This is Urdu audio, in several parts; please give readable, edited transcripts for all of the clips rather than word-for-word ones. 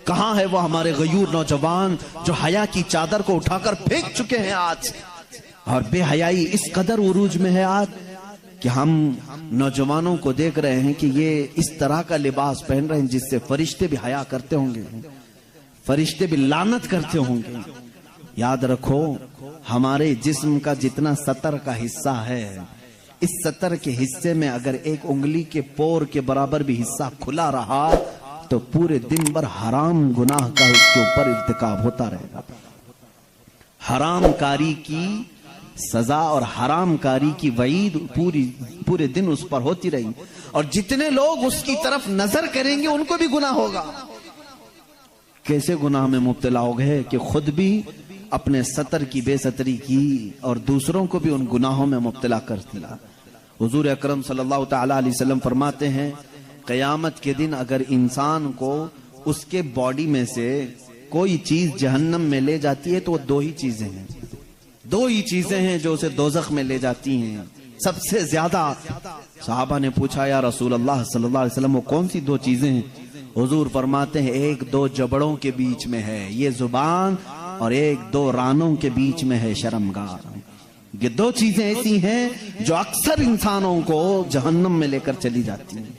کہاں ہے وہ ہمارے غیور نوجوان جو حیا کی چادر کو اٹھا کر پھینک چکے ہیں آج؟ اور بے حیائی اس قدر عروج میں ہے آج کہ ہم نوجوانوں کو دیکھ رہے ہیں کہ یہ اس طرح کا لباس پہن رہے ہیں جس سے فرشتے بھی حیا کرتے ہوں گے، فرشتے بھی لعنت کرتے ہوں گے۔ یاد رکھو، ہمارے جسم کا جتنا سطر کا حصہ ہے، اس سطر کے حصے میں اگر ایک انگلی کے پور کے برابر بھی حصہ کھلا رہا تو پورے دن بھر حرام گناہ کا اس کے اوپر ارتکاب ہوتا رہے گا۔ حرام کاری کی سزا اور حرام کاری کی وعید پورے دن اس پر ہوتی رہی، اور جتنے لوگ اس کی طرف نظر کریں گے ان کو بھی گناہ ہوگا۔ کیسے گناہ میں مبتلا ہو گئے کہ خود بھی اپنے سطر کی بے ستری کی اور دوسروں کو بھی ان گناہوں میں مبتلا کر دیا۔ حضور اکرم صلی اللہ تعالی علیہ وسلم فرماتے ہیں، قیامت کے دن اگر انسان کو اس کے باڈی میں سے کوئی چیز جہنم میں لے جاتی ہے تو وہ دو ہی چیزیں ہیں جو اسے دوزخ میں لے جاتی ہیں سب سے زیادہ۔ صحابہ نے پوچھا، یا رسول اللہ صلی اللہ علیہ وسلم وہ کون سی دو چیزیں ہیں؟ حضور فرماتے ہیں، ایک دو جبڑوں کے بیچ میں ہے یہ زبان، اور ایک دو رانوں کے بیچ میں ہے شرمگاہ۔ یہ دو چیزیں ایسی ہیں جو اکثر انسانوں کو جہنم میں لے کر چلی جاتی ہیں،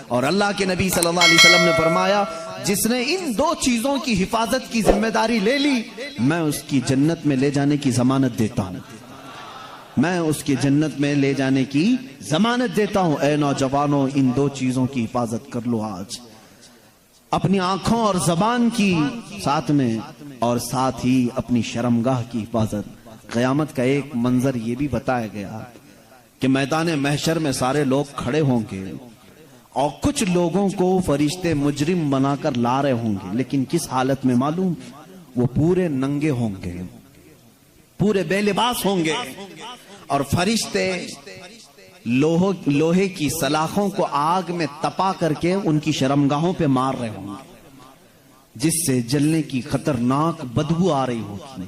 اور اللہ کے نبی صلی اللہ علیہ وسلم نے فرمایا، جس نے ان دو چیزوں کی حفاظت کی ذمہ داری لے لی، میں اس کی جنت میں لے جانے کی ضمانت دیتا ہوں۔ اے نوجوانوں، ان دو چیزوں کی حفاظت کر لو آج، اپنی آنکھوں اور زبان کی ساتھ میں، اور ساتھ ہی اپنی شرمگاہ کی حفاظت۔ قیامت کا ایک منظر یہ بھی بتایا گیا کہ میدان محشر میں سارے لوگ کھڑے ہوں گے اور کچھ لوگوں کو فرشتے مجرم بنا کر لا رہے ہوں گے، لیکن کس حالت میں معلوم؟ وہ پورے ننگے ہوں گے، پورے بے لباس ہوں گے، اور فرشتے لوہے کی سلاخوں کو آگ میں تپا کر کے ان کی شرمگاہوں پہ مار رہے ہوں گے، جس سے جلنے کی خطرناک بدبو آ رہی ہوگی،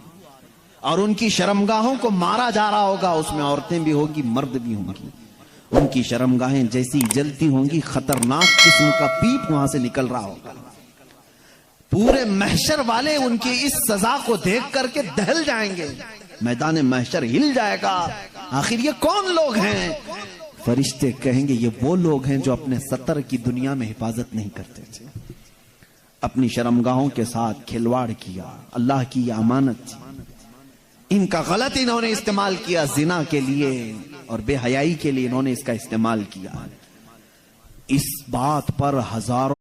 اور ان کی شرمگاہوں کو مارا جا رہا ہوگا۔ اس میں عورتیں بھی ہوگی، مرد بھی ہوں گی۔ ان کی شرمگاہیں جیسی جلتی ہوں گی، خطرناک قسم کا پیپ وہاں سے نکل رہا ہوگا۔ پورے محشر والے ان کی اس سزا کو دیکھ کر کے دہل جائیں گے، میدان محشر ہل جائے گا۔ آخر یہ کون لوگ ہیں؟ فرشتے کہیں گے، یہ وہ لوگ ہیں جو اپنے سطر کی دنیا میں حفاظت نہیں کرتے تھے، اپنی شرمگاہوں کے ساتھ کھلواڑ کیا، اللہ کی یہ امانت تھی، ان کا غلط انہوں نے استعمال کیا، زنا کے لیے اور بے حیائی کے لیے انہوں نے اس کا استعمال کیا۔ اس بات پر ہزاروں